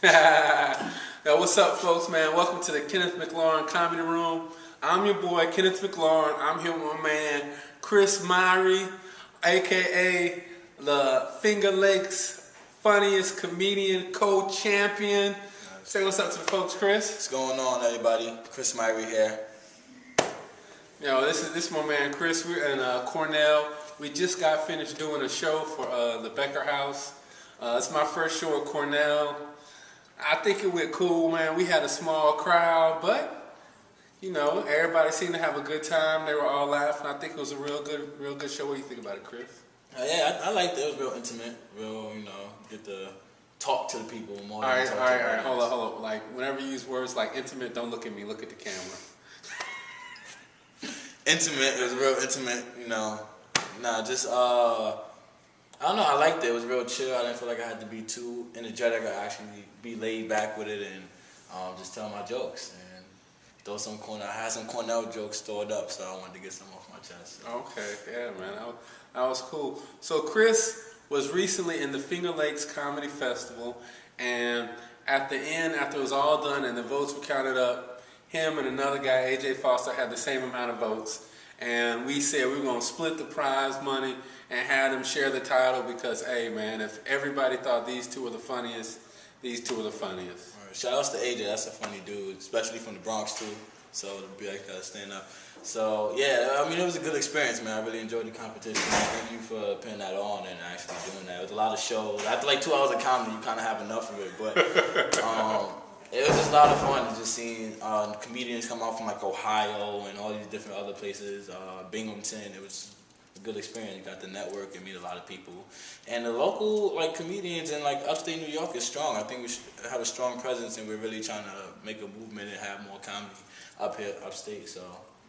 Yo, what's up, folks, man? Welcome to the Kenneth McLaurin Comedy Room. I'm your boy, Kenneth McLaurin. I'm here with my man, Chris Miree, a.k.a. the Finger Lakes funniest comedian, co-champion. Say what's up to the folks, Chris. What's going on, everybody? Chris Miree here. Yo, this is my man, Chris. We're in Cornell. We just got finished doing a show for the Becker House. It's my first show at Cornell. I think it went cool, man. We had a small crowd, but you know, everybody seemed to have a good time. They were all laughing. I think it was a real good show. What do you think about it, Chris? Yeah, I liked it. It was real intimate, real, get to talk to the people more. All right. Hold on. Like, whenever you use words like intimate, don't look at me. Look at the camera. Intimate. It was real intimate. I don't know. I liked it. It was real chill. I didn't feel like I had to be too energetic. I actually be laid back with it and just tell my jokes and throw some Cornell. I had some Cornell jokes stored up, so I wanted to get some off my chest. Okay, yeah, man, that was cool. So Chris was recently in the Finger Lakes Comedy Festival, and at the end, after it was all done and the votes were counted up, him and another guy, AJ Foster, had the same amount of votes. And we said we were going to split the prize money and have them share the title because, hey, man, if everybody thought these two were the funniest, these two were the funniest. Right. Shout outs to AJ. That's a funny dude, especially from the Bronx, too. So to be like stand up. So, yeah, I mean, it was a good experience, man. I really enjoyed the competition. Thank you for putting that on and actually doing that. It was a lot of shows. After like 2 hours of comedy, you kind of have enough of it. But it was just a lot of fun just seeing comedians come out from like Ohio and all these different other places, Binghamton. It was a good experience. You got to network and meet a lot of people. And the local like comedians in like upstate New York is strong. I think we have a strong presence and we're really trying to make a movement and have more comedy up here, upstate. So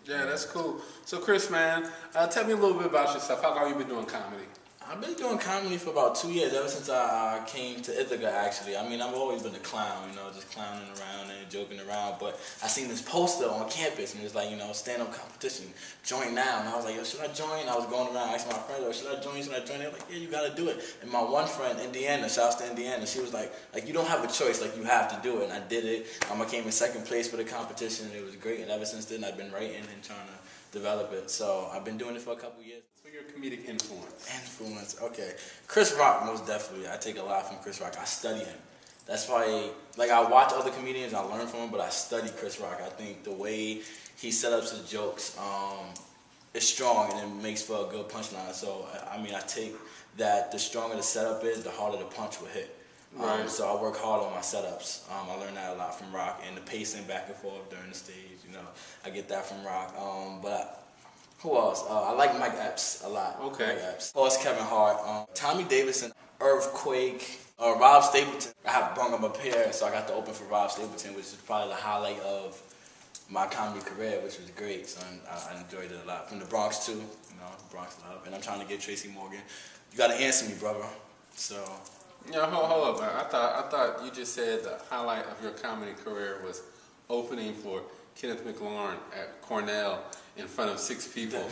yeah, that's cool. So Chris, man, tell me a little bit about yourself. How long have you been doing comedy? I've been doing comedy for about 2 years, ever since I came to Ithaca, actually. I mean, I've always been a clown, just clowning around and joking around. But I seen this poster on campus, and it was like, stand-up competition, join now. And I was like, yo, should I join? I was going around asking my friends, yo, should I join? They were like, yeah, you got to do it. And my one friend, Indiana, shouts to Indiana, she was like, you don't have a choice, like, you have to do it. And I did it. I came in second place for the competition, and it was great. And ever since then, I've been writing and trying to develop it. So I've been doing it for a couple years. So your comedic influence? Okay. Chris Rock, most definitely. I take a lot from Chris Rock. I study him. That's why, like, I watch other comedians, I learn from him, but I study Chris Rock. I think the way he set up his jokes is strong, and it makes for a good punchline. So, I mean, I take that the stronger the setup is, the harder the punch will hit. Right. So I work hard on my setups. I learned that a lot from Rock, and the pacing back and forth during the stage. I get that from Rock. Who else? I like Mike Epps a lot. Okay. Mike Epps. Of course, Kevin Hart. Tommy Davidson, Earthquake, Rob Stapleton. I have brung him up here, so I got to open for Rob Stapleton, which is probably the highlight of my comedy career, which was great. So I enjoyed it a lot. From the Bronx too, Bronx love. And I'm trying to get Tracy Morgan. You got to answer me, brother. So. Yeah, hold up, man. I thought you just said the highlight of your comedy career was opening for Kenneth McLaurin at Cornell in front of 6 people.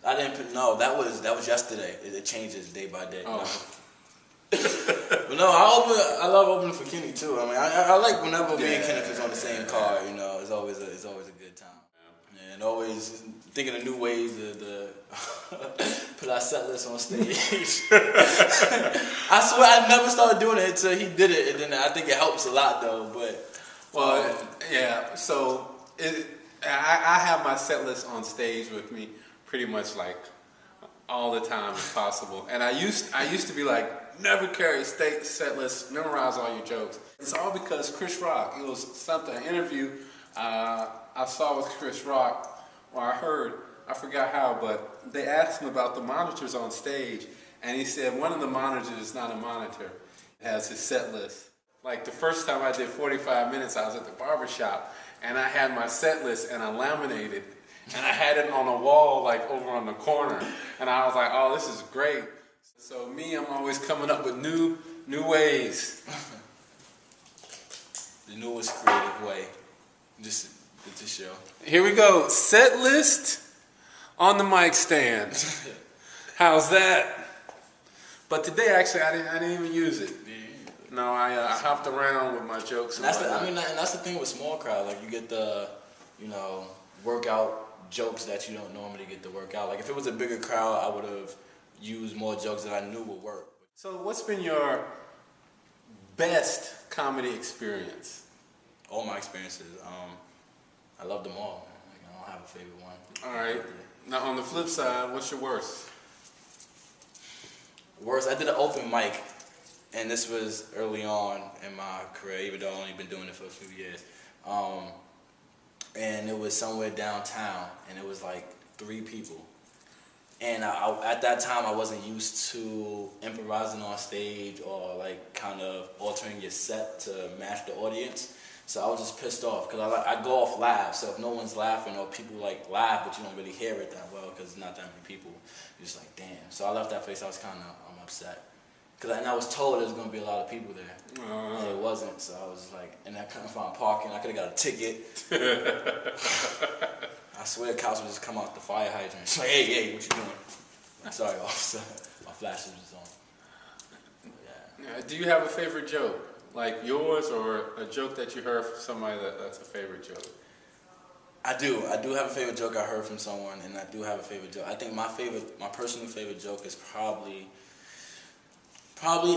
I didn't know. That was yesterday. It changes day by day. Oh. But no, I love opening for Kenny too. I mean, I like whenever me and Kenneth is on the same card. It's always a good time. Yeah, and always thinking of new ways to put our set list on stage. I swear I never started doing it until he did it, and then I think it helps a lot though. But yeah. So I have my set list on stage with me pretty much like all the time if possible. And I used to be like, never carry a set list, memorize all your jokes. It's all because Chris Rock. It was an interview I saw with Chris Rock, or I heard, I forgot how, but they asked him about the monitors on stage, and he said one of the monitors is not a monitor. It has his set list. Like the first time I did 45 minutes, I was at the barbershop, and I had my set list, and I laminated, and I had it on a wall, like over on the corner, and I was like, oh, this is great. So I'm always coming up with new ways. The newest creative way, just to show. Here we go, set list on the mic stand. How's that? But today, actually, I didn't even use it. No, I hopped around with my jokes. And that's the thing with small crowd. Like you get the, workout jokes that you don't normally get to work out. Like if it was a bigger crowd, I would have used more jokes that I knew would work. So what's been your best comedy experience? All my experiences, I love them all. Like, I don't have a favorite one. All right. Now on the flip side, what's your worst? Worst, I did an open mic, and this was early on in my career, even though I've only been doing it for a few years. And it was somewhere downtown, and it was like 3 people. And at that time, I wasn't used to improvising on stage or like kind of altering your set to match the audience. So I was just pissed off because I go off laugh. So if no one's laughing or people like laugh, but you don't really hear it that well because there's not that many people, you're just like, damn. So I left that place. I was kind of upset because I was told there was going to be a lot of people there, and it wasn't. So I was just like, and I couldn't find parking. I could have got a ticket. I swear cops would just come out the fire hydrant. It's like, hey, what you doing? Sorry, officer. My flash was on. Yeah. Do you have a favorite joke? Like yours or a joke that you heard from somebody that's a favorite joke? I do have a favorite joke I heard from someone, and I do have a favorite joke. I think my personal favorite joke is probably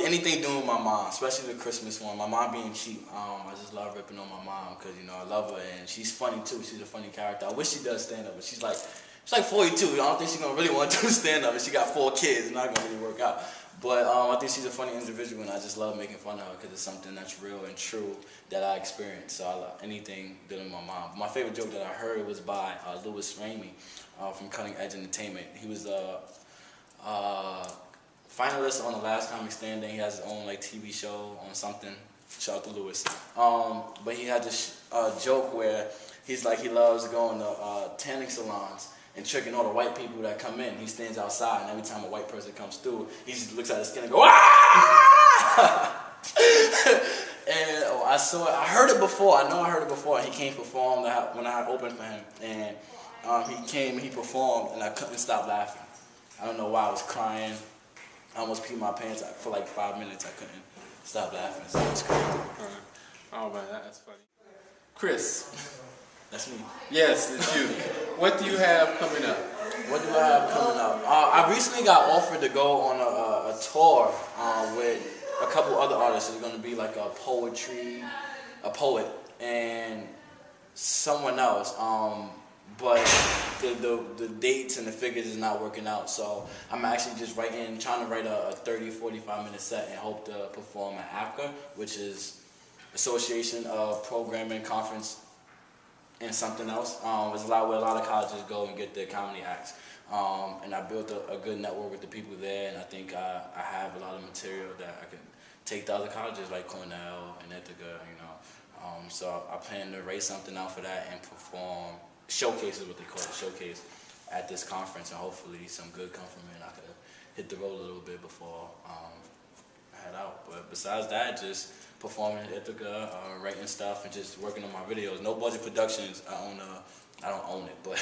anything doing with my mom, especially the Christmas one. My mom being cheap. I just love ripping on my mom because I love her and she's funny too. She's a funny character. I wish she does stand up, but she's like 42. I don't think she's gonna really want to do stand up, and she got 4 kids. It's not gonna really work out. But I think she's a funny individual, and I just love making fun of her because it's something that's real and true that I experienced. So I love anything dealing with my mom. My favorite joke that I heard was by Louis Ramey from Cutting Edge Entertainment. He was finalist on the Last Comic Standing. He has his own TV show on something. Shout out to Louis. But he had this joke where he's like he loves going to tanning salons and tricking all the white people that come in. He stands outside, and every time a white person comes through, he just looks at his skin and goes, ah! And I heard it before. I know I heard it before. He came perform when I opened for him, and he came and he performed, and I couldn't stop laughing. I don't know why I was crying. I almost peed my pants for like 5 minutes. I couldn't stop laughing. So it was crazy. Oh man, that's funny. Chris. That's me. Yes, it's you. What do you have coming up? What do I have coming up? I recently got offered to go on a tour with a couple other artists. It's going to be like a poet, and someone else. But the dates and the figures is not working out. So I'm actually just trying to write a 30, 45 minute set and hope to perform at APCA, which is Association of Programming Conference and something else. It's a lot where a lot of colleges go and get their comedy acts. And I built a good network with the people there, and I think I have a lot of material that I can take to other colleges like Cornell and Ithaca, So I plan to raise something out for that and perform showcases, what they call it, showcase at this conference, and hopefully some good come from it and I could hit the road a little bit before I head out. But besides that, just performing in Ithaca, writing stuff, and just working on my videos. No Budget Productions. I don't own it, but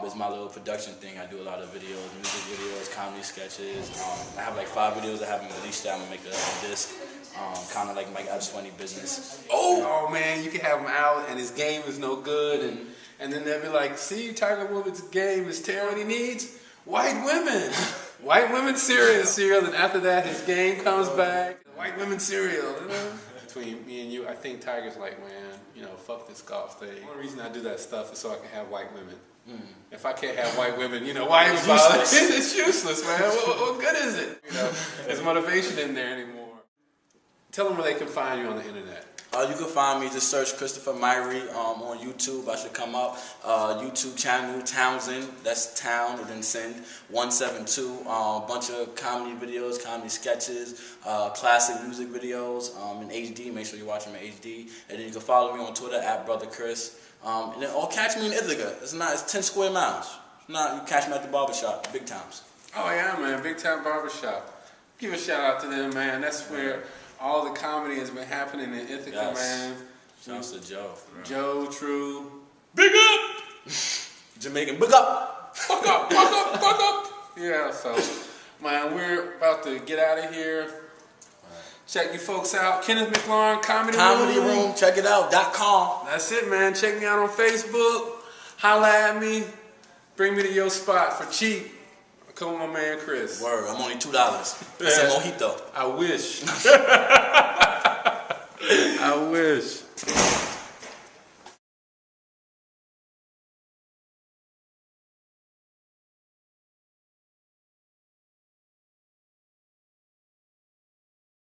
it's my little production thing. I do a lot of videos, music videos, comedy sketches. I have like 5 videos I haven't released that I'm gonna make a disc. Kind of like Mike Epps' Funny Business. Oh man, you can have him out and his game is no good, and then they'll be like, see, Tiger Woods' game is terrible. He needs white women. White women cereal, and after that his game comes back. White women cereal. Between me and you, I think Tiger's like, man, fuck this golf thing. The only reason I do that stuff is so I can have white women. If I can't have white women, why even bother? It's useless, man. What good is it? There's motivation in there anymore. Tell them where they can find you on the internet. You can find me, just search Christopher Miree on YouTube. I should come up. YouTube channel, Townsend, that's Town, and then Send, 172. A bunch of comedy videos, comedy sketches, classic music videos in HD. Make sure you watch them in HD. And then you can follow me on Twitter, @BrotherChris. And then, or catch me in Ithaca. It's 10 square miles. If not, you catch me at the barbershop, big times. Oh yeah, man, Big Time Barbershop. Give a shout out to them, man. That's where all the comedy has been happening in Ithaca, man. Shouts to Joe. Joe, True. Big up! Jamaican, big up! Fuck up, fuck up, fuck up! Yeah, so, man, we're about to get out of here. Check you folks out. Kenneth McLaurin, Comedy Room. Check it out. .com. That's it, man. Check me out on Facebook. Holla at me. Bring me to your spot for cheap. Come with my man Chris. Word. I'm only $2. That's a mojito. I wish.